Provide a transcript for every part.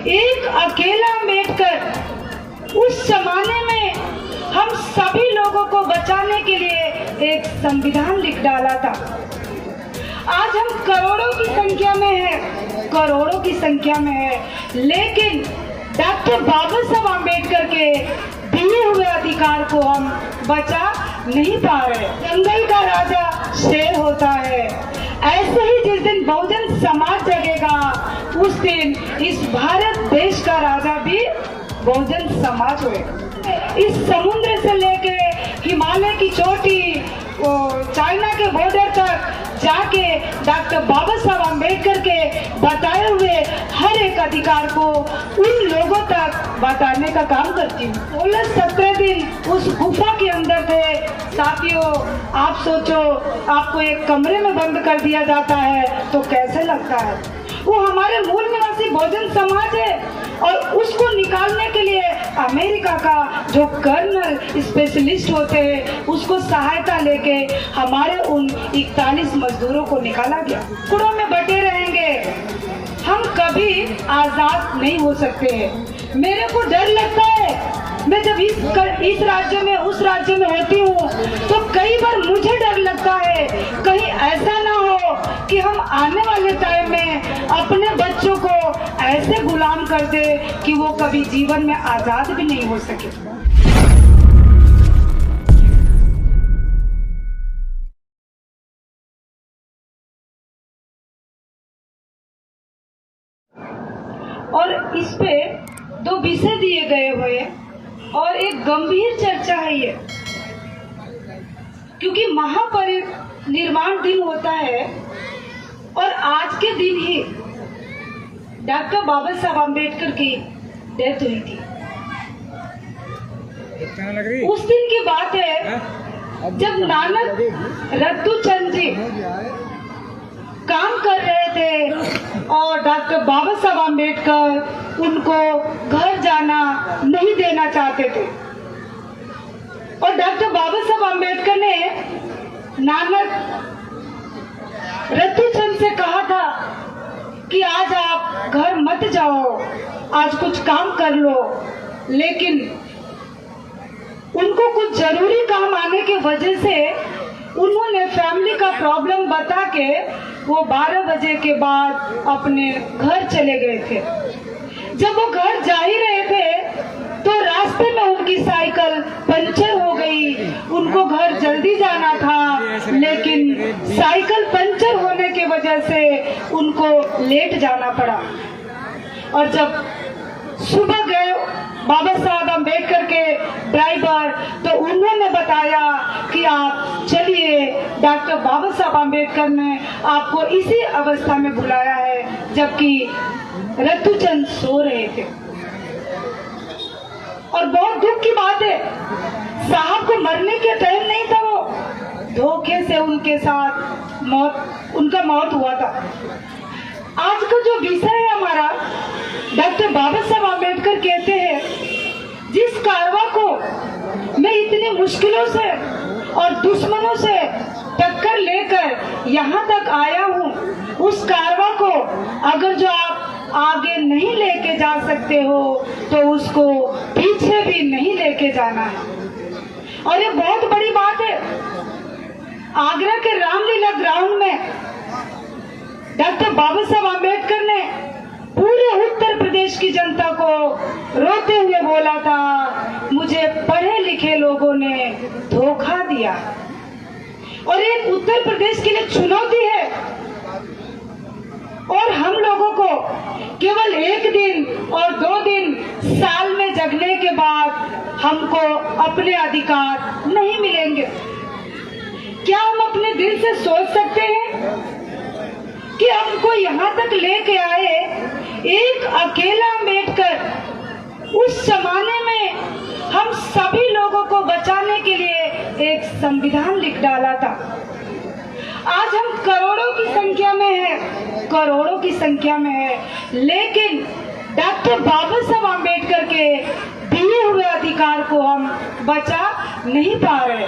एक अकेला अम्बेडकर उस जमाने में हम सभी लोगों को बचाने के लिए एक संविधान लिख डाला था। आज हम करोड़ों की संख्या में है, करोड़ों की संख्या में है, लेकिन डॉक्टर बाबा साहब अम्बेडकर के दिए हुए अधिकार को हम बचा नहीं पा रहे। जंगल का राजा शेर होता है, ऐसे ही जिस दिन बहुजन समाज जगेगा उस दिन इस भारत देश का राजा भी बहुजन समाज होगा। इस समुद्र से लेके हिमालय की चोटी, चाइना के बॉर्डर तक जाके डॉक्टर बाबा साहब अम्बेडकर के बताए हुए हर एक अधिकार को उन लोगों तक बताने का काम करती हूँ। 16-17 दिन उस गुफा के अंदर थे। साथियों, आप सोचो, आपको एक कमरे में बंद कर दिया जाता है तो कैसे लगता है। वो हमारे मूल निवासी बहुजन समाज है और उसको निकालने के लिए अमेरिका का जो कर्नल स्पेशलिस्ट होते हैं उसको सहायता लेके हमारे उन 41 मजदूरों को निकाला गया। टुकड़ों में बटे रहेंगे, हम कभी आजाद नहीं हो सकते हैं। मेरे को डर लगता है, मैं जब इस राज्य में उस राज्य में होती हूँ तो कई बार मुझे डर लगता है कहीं ऐसा ना हो कि हम आने वाले टाइम में अपने बच्चों को ऐसे गुलाम कर दे कि वो कभी जीवन में आजाद भी नहीं हो सके। और इस पे 2 विषय दिए गए हुए और एक गंभीर चर्चा है ये, क्योंकि महापरिनिर्वाण दिन होता है और आज के दिन ही डॉक्टर बाबा साहब अम्बेडकर की डेथ हुई थी। उस दिन की बात है जब नानक रत्तूचंद जी काम कर रहे थे और डॉक्टर बाबा साहब अम्बेडकर उनको घर जाना नहीं देना चाहते थे। और डॉक्टर बाबा साहब अम्बेडकर ने नानक रत्तूचंद से कहा था कि आज आप घर मत जाओ, आज कुछ काम कर लो, लेकिन उनको कुछ जरूरी काम आने की वजह से उन्होंने फैमिली का प्रॉब्लम बता के वो 12 बजे के बाद अपने घर चले गए थे। जब वो घर जा ही रहे थे तो रास्ते में उनकी साइकिल पंचर हो गई। उनको घर जल्दी जाना था, लेकिन साइकिल पंचर होने की वजह से उनको लेट जाना पड़ा। और जब सुबह गए बाबा साहब अम्बेडकर के ड्राइवर, तो उन्होंने बताया कि आप चलिए, डॉक्टर बाबा साहब अम्बेडकर ने आपको इसी अवस्था में बुलाया है जबकि रत्तूचंद सो रहे थे। और बहुत दुख की बात है, साहब को मरने के टाइम नहीं था, वो धोखे से उनके साथ उनका मौत हुआ था। आज का जो विषय है हमारा, डॉक्टर बाबा साहब अम्बेडकर कहते हैं जिस कारवा को मैं इतनी मुश्किलों से और दुश्मनों से टक्कर लेकर यहाँ तक आया हूँ, उस कारवा को अगर जो आप आगे नहीं लेके जा सकते हो तो उसको पीछे भी नहीं लेके जाना है। और ये बहुत बड़ी बात है। आगरा के रामलीला ग्राउंड में डॉक्टर बाबा साहब अम्बेडकर ने पूरे उत्तर प्रदेश की जनता को रोते हुए बोला था, मुझे पढ़े लिखे लोगों ने धोखा दिया। और एक उत्तर प्रदेश के लिए चुनौती है और हम लोगों को केवल 1 दिन और 2 दिन साल में जगने के बाद हमको अपने अधिकार नहीं मिलेंगे। क्या हम अपने दिल से सोच सकते हैं कि हमको यहाँ तक लेके आए एक अकेला अम्बेडकर। उस जमाने में हम सभी लोगों को बचाने के लिए एक संविधान लिख डाला था। आज हम करोड़ों की संख्या में है, करोड़ों की संख्या में है, लेकिन डॉक्टर बाबा साहब अम्बेडकर के दिए हुए अधिकार को हम बचा नहीं पा रहे।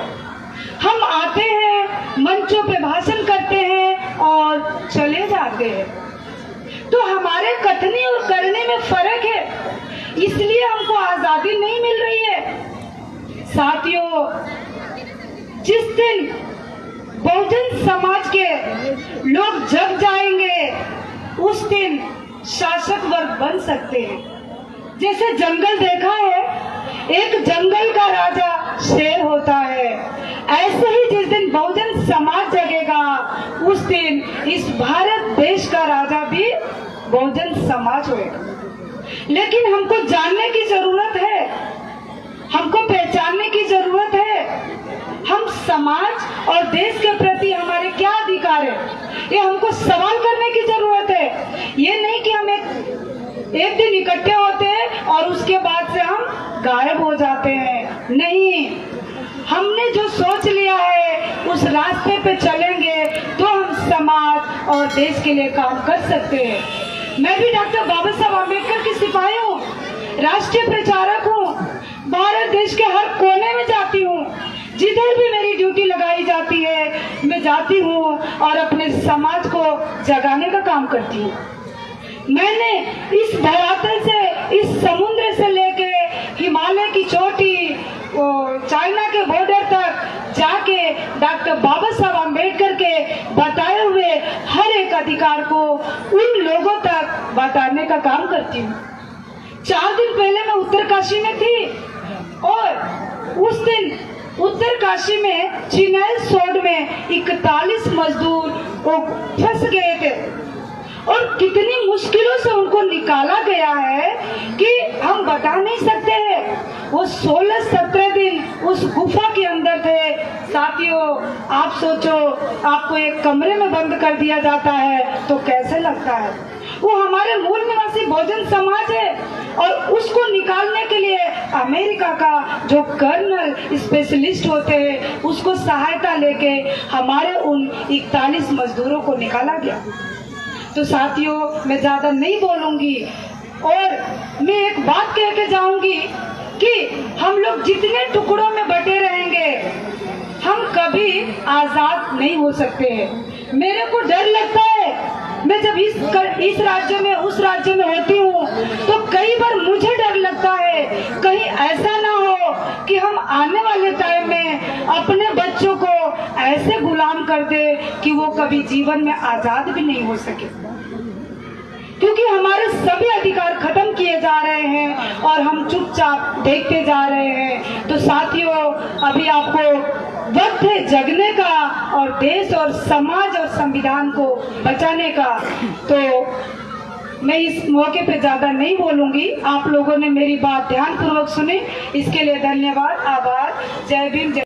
हम आते हैं, मंचों पे भाषण करते हैं और चले जाते हैं। तो हमारे कथनी और करने में फर्क है। इसलिए हमको आजादी नहीं मिल रही है। साथियों, जिस दिन बहुजन समाज के लोग जग जाएंगे उस दिन शासक वर्ग बन सकते हैं। जैसे जंगल देखा है, एक जंगल का राजा शेर होता है, ऐसे ही जिस दिन बहुजन समाज जगेगा उस दिन इस भारत देश का राजा भी बहुजन समाज होगा। लेकिन हमको जानने की जरूरत है, हमको पहचानने की जरूरत है हम समाज और देश के प्रति हमारे क्या अधिकार है, ये हमको सवाल करने की जरूरत है। ये नहीं कि हम एक दिन इकट्ठे होते हैं और उसके बाद से हम गायब हो जाते हैं। नहीं, हमने जो सोच लिया है उस रास्ते पे चलेंगे तो हम समाज और देश के लिए काम कर सकते हैं। मैं भी डॉक्टर बाबा साहब आम्बेडकर की सिपाही हूँ, राष्ट्रीय प्रचारक हूँ, भारत देश के हर कोने में जाती हूँ, जिधर भी मेरी ड्यूटी लगाई जाती है मैं जाती हूँ और अपने समाज को जगाने का काम करती हूँ। मैंने इस धरातल से, इस समुद्र से लेके हिमालय की चोटी, चाइना के बॉर्डर तक जाके डॉक्टर बाबा साहब आम्बेडकर के बताए हुए हर एक अधिकार को उन लोगों तक बताने का काम करती हूँ। 4 दिन पहले मैं उत्तरकाशी में थी और उस दिन उत्तरकाशी में चिनाइल सोड में 41 मजदूर फंस गए थे और कितनी मुश्किलों से उनको निकाला गया है कि हम बता नहीं सकते हैं। वो 16-17 दिन उस गुफा के अंदर थे। साथियों, आप सोचो, आपको एक कमरे में बंद कर दिया जाता है तो कैसे लगता है। वो हमारे मूल निवासी बहुजन समाज है और उसको निकालने के लिए अमेरिका का जो कर्नल स्पेशलिस्ट होते हैं उसको सहायता लेके हमारे उन 41 मजदूरों को निकाला गया। तो साथियों, मैं ज्यादा नहीं बोलूंगी और मैं एक बात कह के जाऊंगी कि हम लोग जितने टुकड़ों में बटे रहेंगे हम कभी आजाद नहीं हो सकते हैं। मेरे को डर लगता है, मैं जब इस राज्य में उस राज्य में होती हूँ तो कई बार मुझे डर लगता है कहीं ऐसा ना हो कि हम आने वाले टाइम में अपने बच्चों को ऐसे गुलाम कर दे कि वो कभी जीवन में आजाद भी नहीं हो सके, क्योंकि हमारे सभी अधिकार खत्म किए जा रहे हैं और हम चुपचाप देखते जा रहे हैं। तो साथियों, अभी आपको वक्त है जगने का और देश और समाज और संविधान को बचाने का। तो मैं इस मौके पे ज्यादा नहीं बोलूंगी, आप लोगों ने मेरी बात ध्यानपूर्वक सुनी, इसके लिए धन्यवाद, आभार। जय भीम।